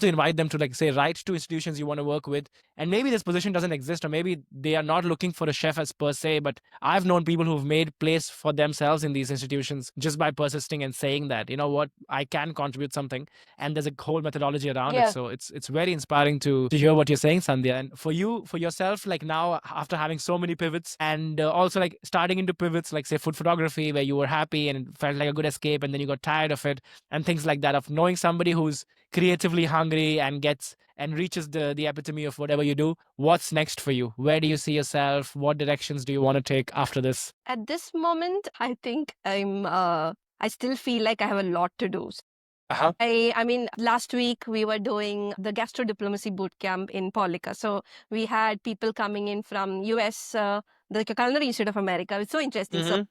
[SPEAKER 1] invite them to like say write to institutions you want to work with, and maybe this position doesn't exist, or maybe they are not looking for a chef as per se, but I've known people who've made place for themselves in these institutions just by persisting and saying that, you know what, I can contribute something, and there's a whole methodology around it. So it's very inspiring to hear what you're saying, Sandhya. And for yourself, like now after having so many pivots, and also like starting into pivots like say food photography, where you were happy and it felt like a good escape, and then you got tired of it, and things like that, of knowing somebody who's creatively hungry and gets and reaches the epitome of whatever you do, what's next for you? Where do you see yourself? What directions do you want to take after this?
[SPEAKER 2] At this moment, I think I still feel like I have a lot to do.
[SPEAKER 1] Uh-huh.
[SPEAKER 2] I mean, last week we were doing the gastro diplomacy boot camp in Polika. So we had people coming in from US, the Culinary Institute of America. It's so interesting. So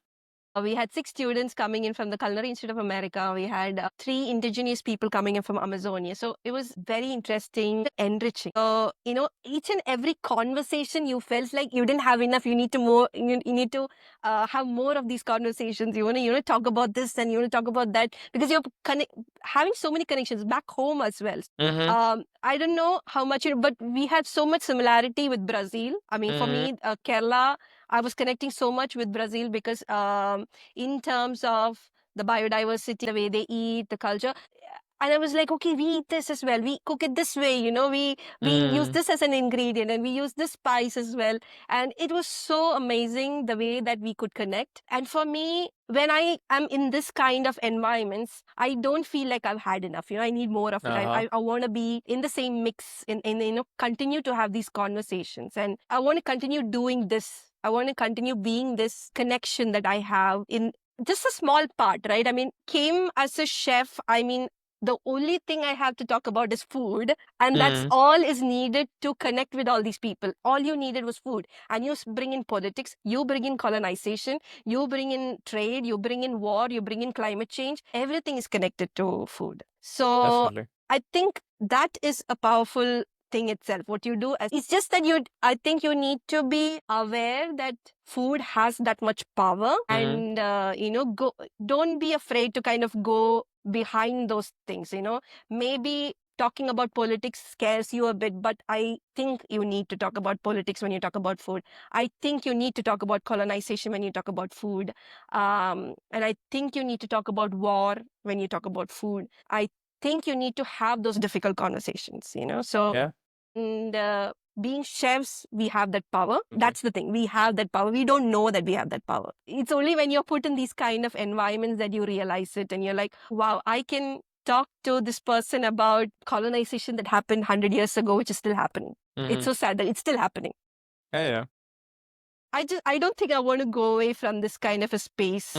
[SPEAKER 2] we had 6 students coming in from the Culinary Institute of America. We had 3 indigenous people coming in from Amazonia. So it was very interesting, enriching. Each and every conversation you felt like you didn't have enough. You need to more. You need to have more of these conversations. You want to talk about this and you want to talk about that, because you're having so many connections back home as well. I don't know how much, but we had so much similarity with Brazil. I mean, for me, Kerala, I was connecting so much with Brazil because in terms of the biodiversity, the way they eat, the culture. And I was like, okay, we eat this as well. We cook it this way, we use this as an ingredient, and we use this spice as well. And it was so amazing the way that we could connect. And for me, when I am in this kind of environments, I don't feel like I've had enough. I need more of it. I want to be in the same mix, continue to have these conversations. And I want to continue doing this. I want to continue being this connection that I have in just a small part, right? I mean, came as a chef. I mean, the only thing I have to talk about is food. And that's all is needed to connect with all these people. All you needed was food. And you bring in politics, you bring in colonization, you bring in trade, you bring in war, you bring in climate change. Everything is connected to food. So definitely, I think that is a powerful thing itself. What you do, it's just that I think you need to be aware that food has that much power, and don't be afraid to kind of go behind those things. Maybe talking about politics scares you a bit, but I think you need to talk about politics when you talk about food. I think you need to talk about colonization when you talk about food. And I think you need to talk about war when you talk about food. I think you need to have those difficult conversations, So, yeah. And being chefs, we have that power. Okay. That's the thing. We have that power. We don't know that we have that power. It's only when you're put in these kind of environments that you realize it, and you're like, wow, I can talk to this person about colonization that happened 100 years ago, which is still happening. It's so sad that it's still happening. Yeah. I don't think I want to go away from this kind of a space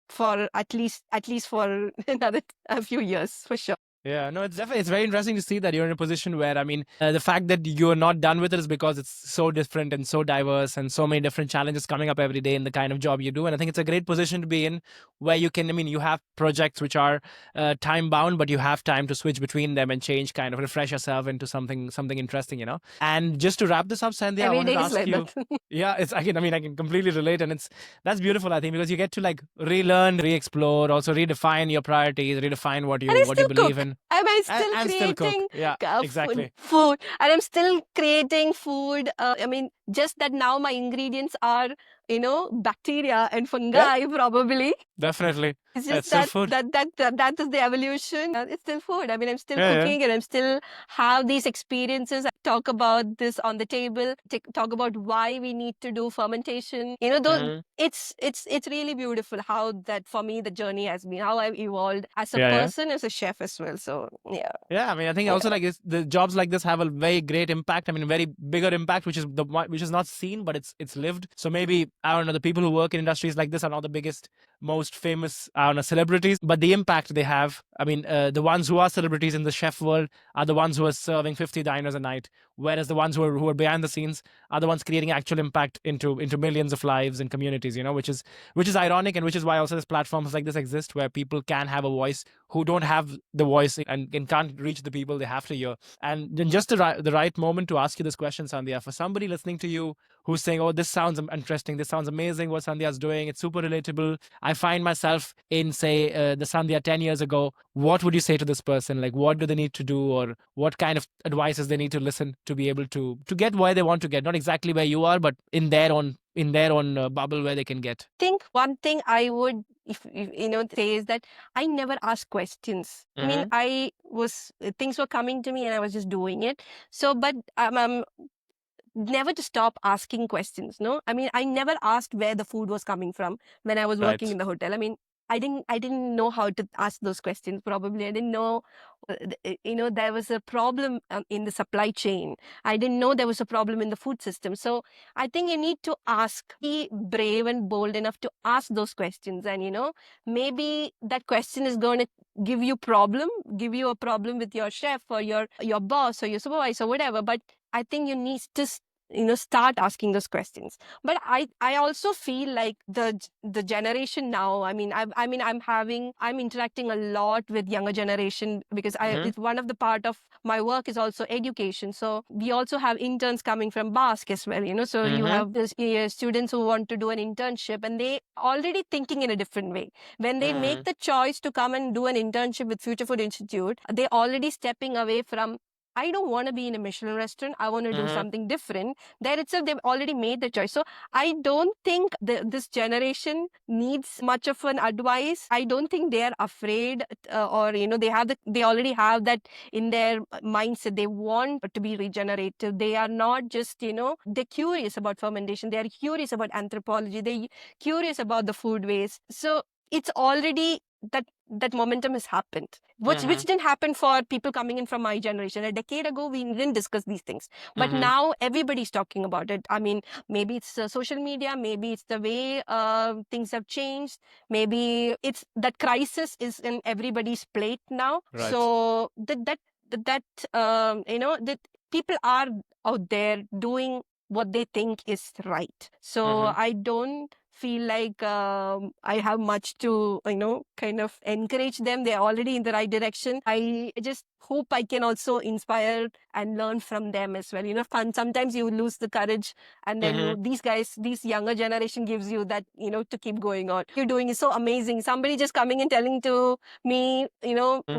[SPEAKER 2] for at least for another a few years, for sure. Yeah, no, it's very interesting to see that you're in a position where, I mean, the fact that you're not done with it is because it's so different and so diverse and so many different challenges coming up every day in the kind of job you do. And I think it's a great position to be in, where you can, I mean, you have projects which are time bound, but you have time to switch between them and change, kind of refresh yourself into something interesting, And just to wrap this up, Sandhya, I wanted to ask you. Yeah, I can completely relate. And that's beautiful, I think, because you get to like relearn, re-explore, also redefine your priorities, redefine what you believe in. I'm still creating exactly. food, and I'm still creating food. I mean, just that now my ingredients are, bacteria and fungi, probably. Definitely. It's just that is the evolution. It's still food. I mean, I'm still cooking, and I'm still have these experiences. I talk about this on the table. Talk about why we need to do fermentation. It's really beautiful how that, for me, the journey has been, how I've evolved as a person, as a chef as well. So yeah. Yeah, I mean, I think also like the jobs like this have a very great impact. I mean, very bigger impact, which is not seen, but it's lived. So maybe, I don't know, the people who work in industries like this are not the biggest
[SPEAKER 1] most famous celebrities, but the impact they have. I mean, the ones who are celebrities in the chef world are the ones who are serving 50 diners a night, whereas the ones who are behind the scenes are the ones creating actual impact into millions of lives and communities. Which is ironic, and which is why also there's platforms like this exist where people can have a voice who don't have the voice and can't reach the people they have to hear. And then just the right moment to ask you this question, Sandhya, for somebody listening to you who's saying, oh, this sounds interesting, this sounds amazing what Sandhya's doing, it's super relatable, I find myself in, say, the Sandhya 10 years ago, what would you say to this person? Like, what do they need to do, or what kind of advices they need to listen to be able to get where they want to get? Not exactly where you are, but in their own bubble where they can get.
[SPEAKER 2] I think one thing I would say is that I never ask questions. I mean, things were coming to me and I was just doing it. So, but never to stop asking questions. No, I mean, I never asked where the food was coming from when I was working in the hotel. I mean, I didn't know how to ask those questions. Probably I didn't know, there was a problem in the supply chain. I didn't know there was a problem in the food system. So I think you need to be brave and bold enough to ask those questions. And, maybe that question is going to give you a problem with your chef or your boss or your supervisor or whatever. But I think you need to start asking those questions. But I also feel like the generation now, I'm interacting a lot with younger generation, because it's one of the part of my work is also education. So we also have interns coming from BASC as well, so you have this, students who want to do an internship, and they already thinking in a different way. When they make the choice to come and do an internship with Future Food Institute, they already stepping away from, I don't want to be in a Michelin restaurant. I want to do something different. There itself, they've already made the choice. So I don't think this generation needs much of an advice. I don't think they are afraid, or they already have that in their mindset. They want to be regenerative. They are not just they're curious about fermentation. They are curious about anthropology. They're curious about the food waste. So it's already that momentum has happened, which didn't happen for people coming in from my generation. A decade ago, we didn't discuss these things, but now everybody's talking about it. I mean, maybe it's social media, maybe it's the way things have changed, maybe it's that crisis is in everybody's plate now. Right. So that people are out there doing what they think is right. So I don't feel like I have much to, kind of encourage them. They're already in the right direction. I just hope I can also inspire and learn from them as well. Sometimes you lose the courage, and then these younger generation gives you that, to keep going on. You're doing is so amazing. Somebody just coming and telling to me,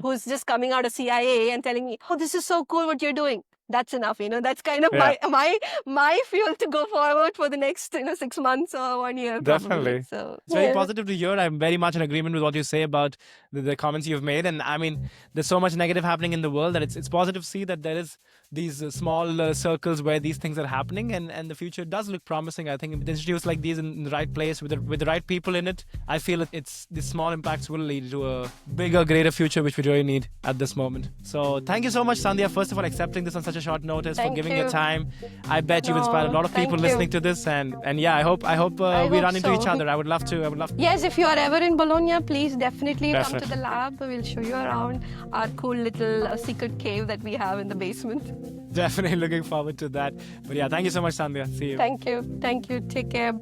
[SPEAKER 2] who's just coming out of CIA and telling me, oh, this is so cool what you're doing. That's enough, that's kind of my fuel to go forward for the next 6 months or 1 year.
[SPEAKER 1] Definitely.
[SPEAKER 2] Probably. So
[SPEAKER 1] it's very positive to hear. I'm very much in agreement with what you say about the comments you've made. And I mean, there's so much negative happening in the world that it's positive to see that there is these small circles where these things are happening, and the future does look promising. I think with institutes like these in the right place with the right people in it, I feel these small impacts will lead to a bigger, greater future, which we really need at this moment. So thank you so much, Sandhya, first of all, accepting this on such a short notice, for giving your time. I bet you've inspired a lot of people listening to this, and yeah, I hope we run into each other. I would love to.
[SPEAKER 2] Yes, if you are ever in Bologna, please definitely come to the lab. We'll show you around our cool little secret cave that we have in the basement.
[SPEAKER 1] Definitely looking forward to that. But yeah, thank you so much, Sandhya. See you.
[SPEAKER 2] Thank you. Take care.